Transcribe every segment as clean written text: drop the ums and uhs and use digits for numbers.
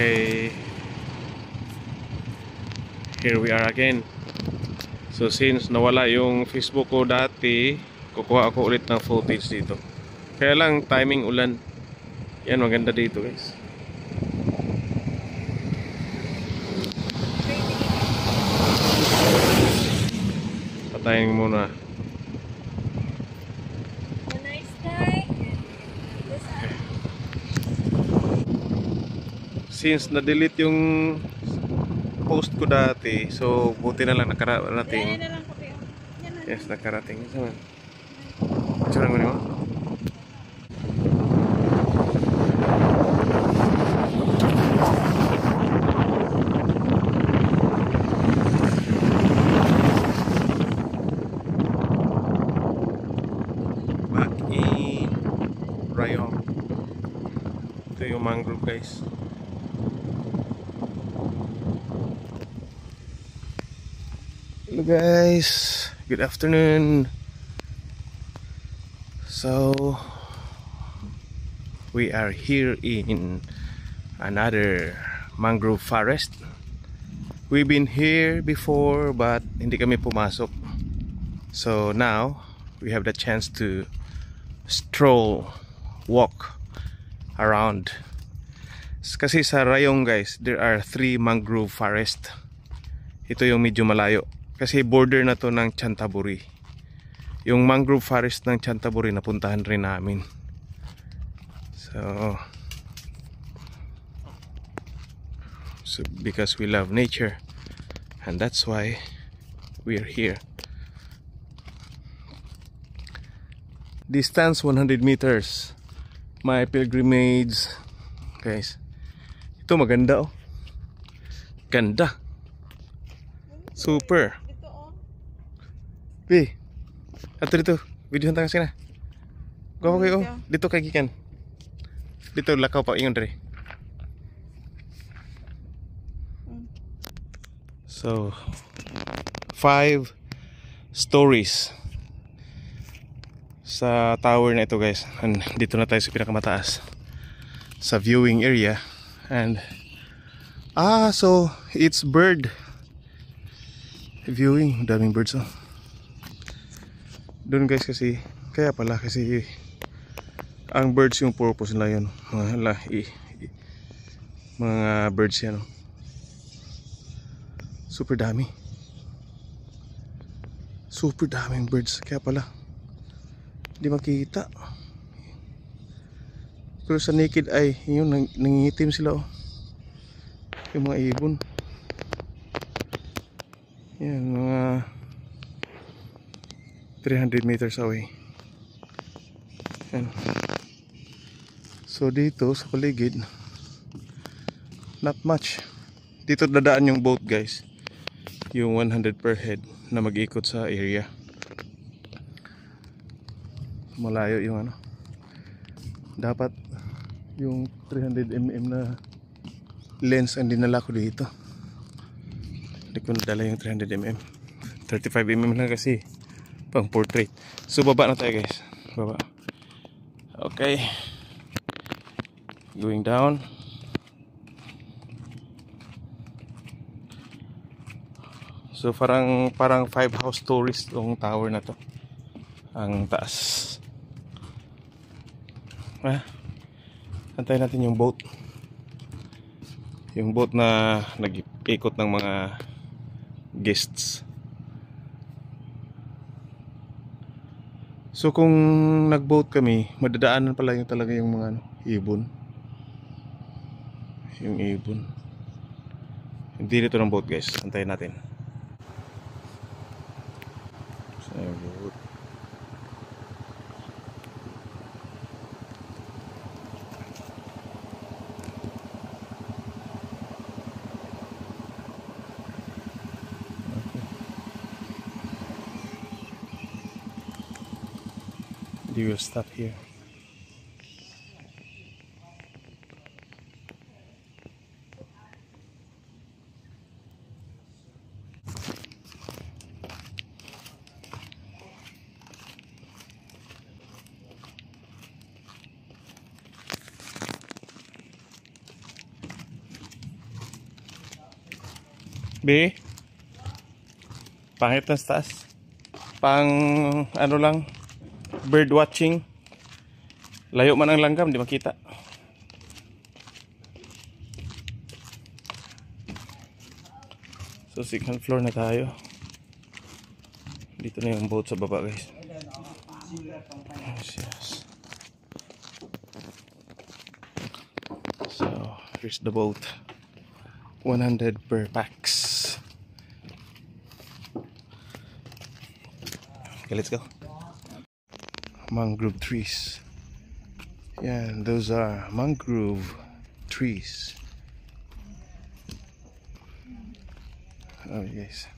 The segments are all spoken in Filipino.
Okay, here we are again. So since nawala yung Facebook ko dati, kukuha ako ulit ng footage dito. Kaya lang timing ulan. Yan, maganda dito guys. Patayin muna. Since na-delete yung post ko dati, so buti na lang nakarating. Yes, nakarating. Cura mo naman. Back in Rayong. Ito yung mangrove guys. Hello guys, good afternoon. So we are here in another mangrove forest. We've been here before but hindi kami pumasok. So now we have the chance to walk around. Kasi sa Rayong guys, there are 3 mangrove forest. Ito yung medyo malayo. Kasi border na to ng Chantaburi. Yung mangrove forest ng Chantaburi napuntahan rin namin. So because we love nature, and that's why we are here. Distance 100 meters. My pilgrimage. Guys, ito maganda oh. Ganda. Super. Bi, ato dito. Video hantang kasi na. Gawa kayo. Dito kay gikan. Dito lakaw pa ingon dre. So 5 stories sa tower na ito guys. And dito na tayo sa pinakamataas sa viewing area. And so it's bird viewing. Daming birds oh. Doon guys kasi kaya pala kasi ang birds yung purpose nila yun. Mga birds yan oh. Super dami. Super daming birds. Kaya pala hindi makikita. Pero sa naked eye yun, nangingitim sila oh. Yung mga ibon. Yan, mga 300 meters away. Yan. So dito sa paligid not much. Dito dadaan yung boat guys. Yung 100 per head na mag-ikot sa area. Malayo yung ano. Dapat yung 300mm na lens ang dinala ko dito. Hindi ko nadala yung 300mm. 35mm lang kasi pang portrait. So baba na tayo guys. Baba. Okay. Going down. So parang 5 house tourist tong tower na to. Ang taas. Antayin natin yung boat. Yung boat na nag-ikot ng mga guests. So kung nag-boat kami, madadaanan pala yung talaga yung mga ibon. Yung ibon. Hindi dito ng boat guys. Antayin natin. So, boat. We will stop here. B. Pangit na sa taas. Pang ano lang, bird watching. Layo man ang langgam, di makita. So second floor na tayo. Dito na yung boat sa baba, guys. Yes. So here's the boat. 100 per pax. Okay, let's go. Mangrove trees. Yeah, those are mangrove trees. Oh, guys.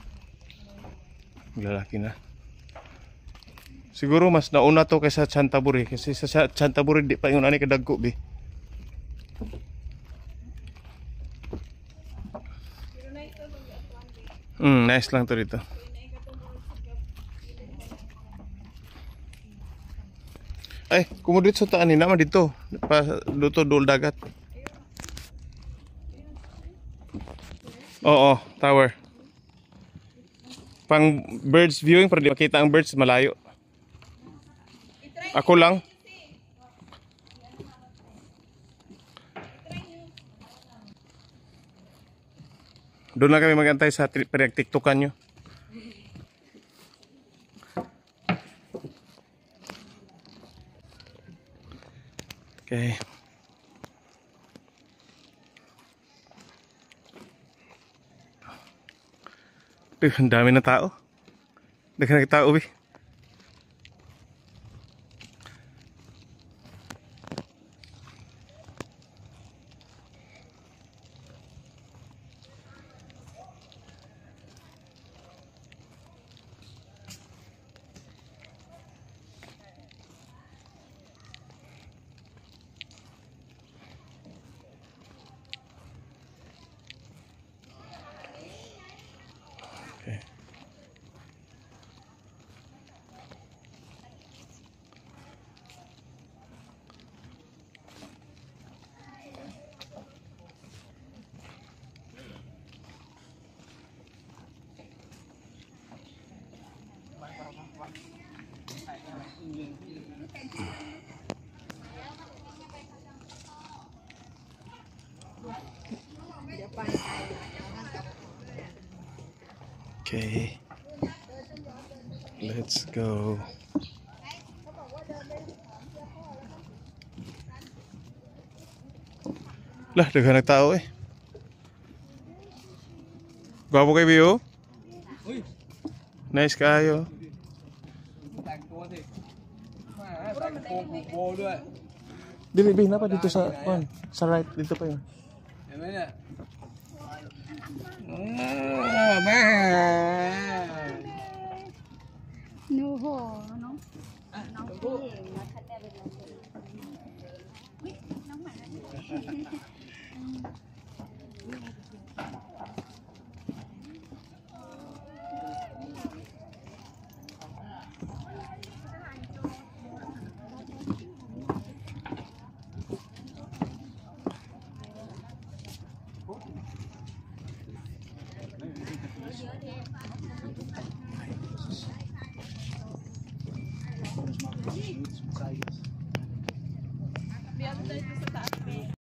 Lalaki na. Siguro mas nauna to kaysa Chantaburi kasi sa Chantaburi di pa yung ani kadagko bi. Nice lang to dito. Ay, kumudit sa taan ni naman dito. Pa dito dul dagat. Oo, tower. Pang birds viewing para di makita ang birds malayo. Ako lang. Doon lang kami magantay sa TikTokan nyo. Okay. Ang dami na tao. Daghan na tao, bi. Okay. Okay. Let's go. Lah, daghan ng tao eh. Gwapo kay Bio? Nice kayo. Dili Bi, napa dito sa sa right dito pa yun. No ho, no? Nóng. Nó thật đẹp. Ui, nóng mà.